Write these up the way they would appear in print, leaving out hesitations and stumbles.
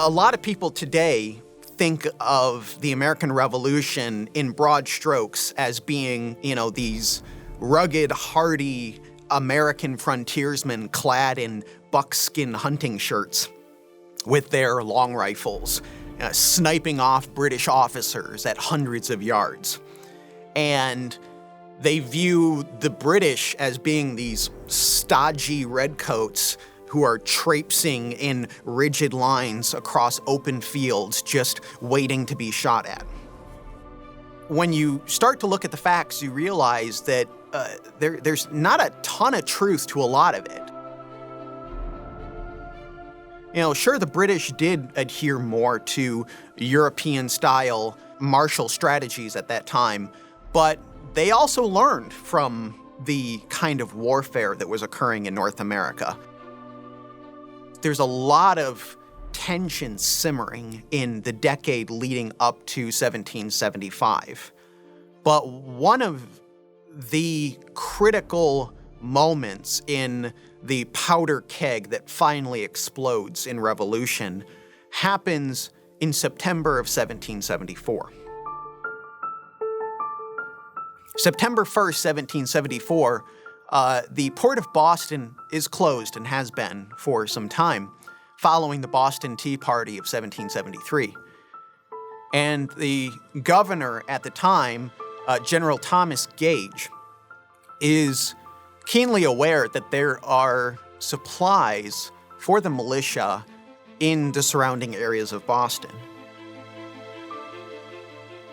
A lot of people today think of the American Revolution in broad strokes as being, these rugged, hardy American frontiersmen clad in buckskin hunting shirts with their long rifles, sniping off British officers at hundreds of yards. And they view the British as being these stodgy redcoats who are traipsing in rigid lines across open fields, just waiting to be shot at. When you start to look at the facts, you realize that there's not a ton of truth to a lot of it. Sure, the British did adhere more to European-style martial strategies at that time, but they also learned from the kind of warfare that was occurring in North America. There's a lot of tension simmering in the decade leading up to 1775. But one of the critical moments in the powder keg that finally explodes in revolution happens in September of 1774. September 1st, 1774, the port of Boston is closed and has been for some time, following the Boston Tea Party of 1773. And the governor at the time, General Thomas Gage, is keenly aware that there are supplies for the militia in the surrounding areas of Boston.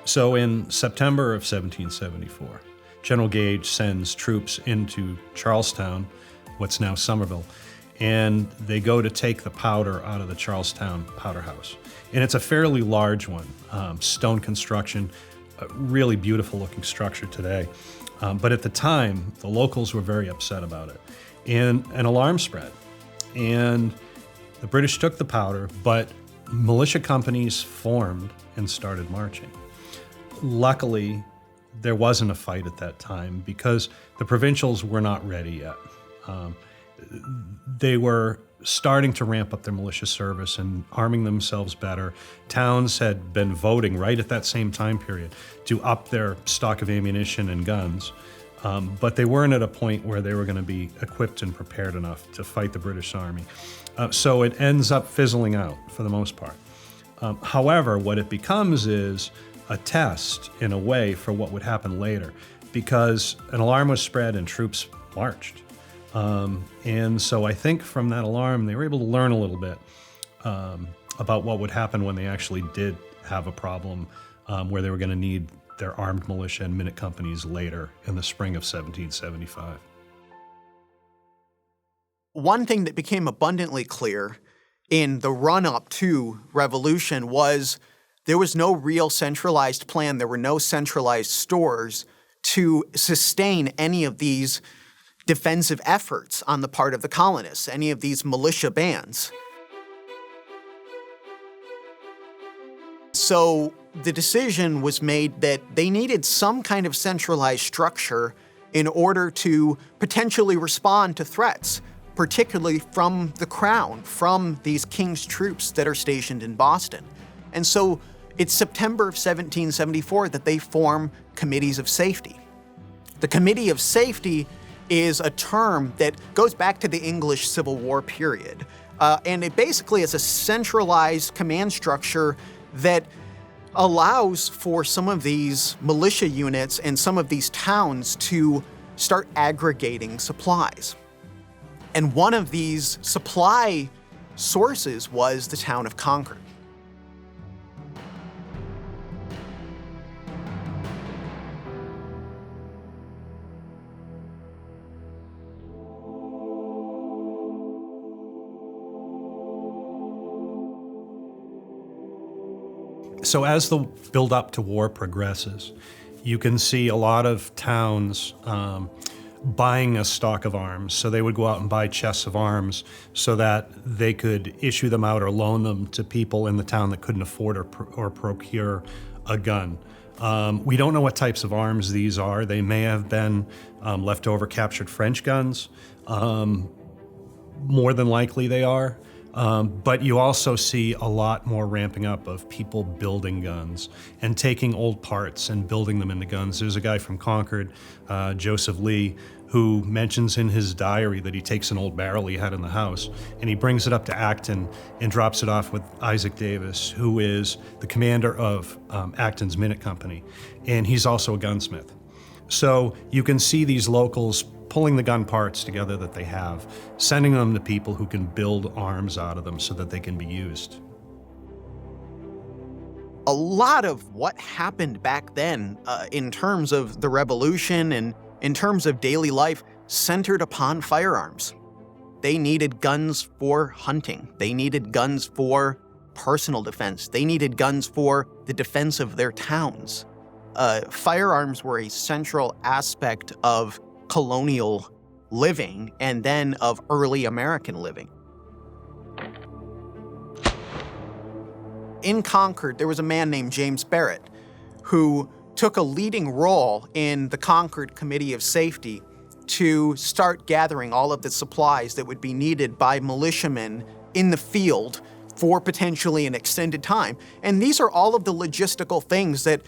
So in September of 1774, General Gage sends troops into Charlestown, what's now Somerville, and they go to take the powder out of the Charlestown powder house. And it's a fairly large one, stone construction, a really beautiful looking structure today. But at the time, the locals were very upset about it. And an alarm spread. And the British took the powder, but militia companies formed and started marching. Luckily, there wasn't a fight at that time because the provincials were not ready yet. They were starting to ramp up their militia service and arming themselves better. Towns had been voting right at that same time period to up their stock of ammunition and guns, but they weren't at a point where they were going to be equipped and prepared enough to fight the British Army. So it ends up fizzling out for the most part. However, what it becomes is a test, in a way, for what would happen later, because an alarm was spread and troops marched. And so I think from that alarm, they were able to learn a little bit about what would happen when they actually did have a problem where they were going to need their armed militia and minute companies later in the spring of 1775. One thing that became abundantly clear in the run-up to revolution was there was no real centralized plan. There were no centralized stores to sustain any of these defensive efforts on the part of the colonists, any of these militia bands. So the decision was made that they needed some kind of centralized structure in order to potentially respond to threats, particularly from the Crown, from these King's troops that are stationed in Boston. And so it's September of 1774 that they form committees of safety. The Committee of Safety is a term that goes back to the English Civil War period. And it basically is a centralized command structure that allows for some of these militia units and some of these towns to start aggregating supplies. And one of these supply sources was the town of Concord. So as the build-up to war progresses, you can see a lot of towns buying a stock of arms. So they would go out and buy chests of arms so that they could issue them out or loan them to people in the town that couldn't afford or procure a gun. We don't know what types of arms these are. They may have been leftover captured French guns. More than likely they are. But you also see a lot more ramping up of people building guns and taking old parts and building them into guns. There's a guy from Concord, Joseph Lee, who mentions in his diary that he takes an old barrel he had in the house and he brings it up to Acton and drops it off with Isaac Davis, who is the commander of Acton's Minute Company, and he's also a gunsmith. So you can see these locals pulling the gun parts together that they have, sending them to people who can build arms out of them so that they can be used. A lot of what happened back then in terms of the revolution and in terms of daily life centered upon firearms. They needed guns for hunting. They needed guns for personal defense. They needed guns for the defense of their towns. Firearms were a central aspect of colonial living and then of early American living. In Concord, there was a man named James Barrett who took a leading role in the Concord Committee of Safety to start gathering all of the supplies that would be needed by militiamen in the field for potentially an extended time. And these are all of the logistical things that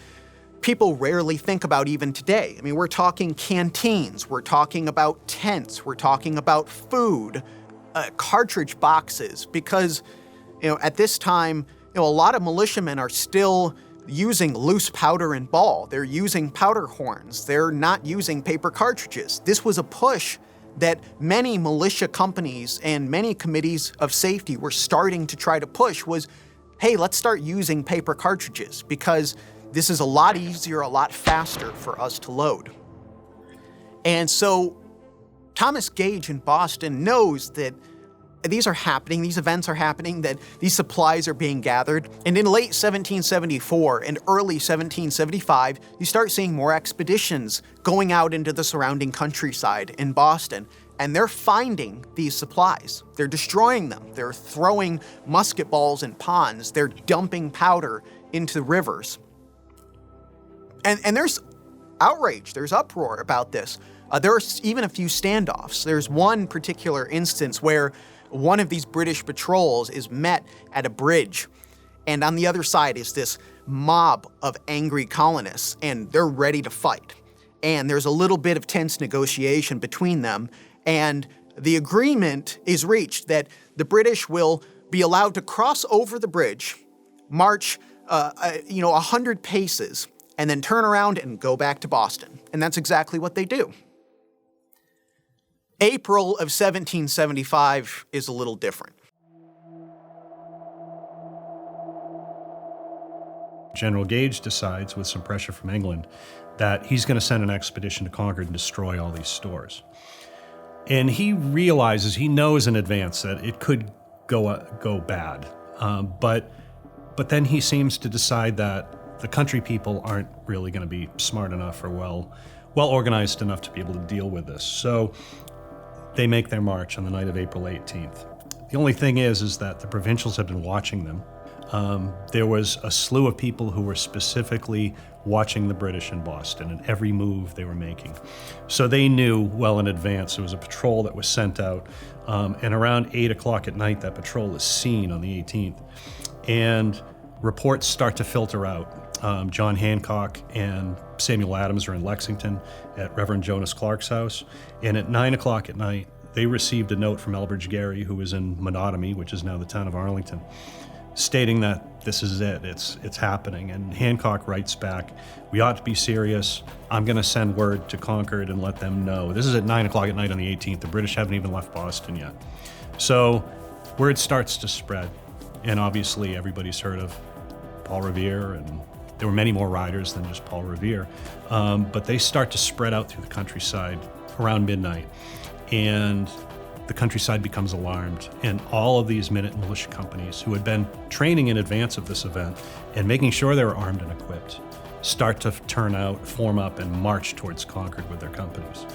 people rarely think about even today. I mean, we're talking canteens, we're talking about tents, we're talking about food, cartridge boxes, because, at this time, a lot of militiamen are still using loose powder and ball. They're using powder horns. They're not using paper cartridges. This was a push that many militia companies and many committees of safety were starting to try to push was, hey, let's start using paper cartridges because this is a lot easier, a lot faster for us to load. And so Thomas Gage in Boston knows that these are happening, these events are happening, that these supplies are being gathered. And in late 1774 and early 1775, you start seeing more expeditions going out into the surrounding countryside in Boston. And they're finding these supplies. They're destroying them. They're throwing musket balls in ponds. They're dumping powder into rivers. And there's outrage, there's uproar about this. There's even a few standoffs. There's one particular instance where one of these British patrols is met at a bridge, and on the other side is this mob of angry colonists, and they're ready to fight. And there's a little bit of tense negotiation between them, and the agreement is reached that the British will be allowed to cross over the bridge, march 100 paces, and then turn around and go back to Boston. And that's exactly what they do. April of 1775 is a little different. General Gage decides, with some pressure from England, that he's going to send an expedition to Concord and destroy all these stores. And he realizes, he knows in advance that it could go bad. But then he seems to decide that the country people aren't really going to be smart enough or well organized enough to be able to deal with this. So they make their march on the night of April 18th. The only thing is that the provincials have been watching them. There was a slew of people who were specifically watching the British in Boston and every move they were making. So they knew well in advance. There was a patrol that was sent out, and around 8 o'clock at night, that patrol is seen on the 18th. And reports start to filter out. John Hancock and Samuel Adams are in Lexington at Reverend Jonas Clark's house. And at 9 o'clock at night, they received a note from Elbridge Gerry, who was in Menotomy, which is now the town of Arlington, stating that this is it, it's happening. And Hancock writes back, "We ought to be serious. I'm going to send word to Concord and let them know." This is at 9 o'clock at night on the 18th. The British haven't even left Boston yet. So word starts to spread. And obviously everybody's heard of Paul Revere, and there were many more riders than just Paul Revere. But they start to spread out through the countryside around midnight. And the countryside becomes alarmed, and all of these minute militia companies who had been training in advance of this event and making sure they were armed and equipped start to turn out, form up, and march towards Concord with their companies.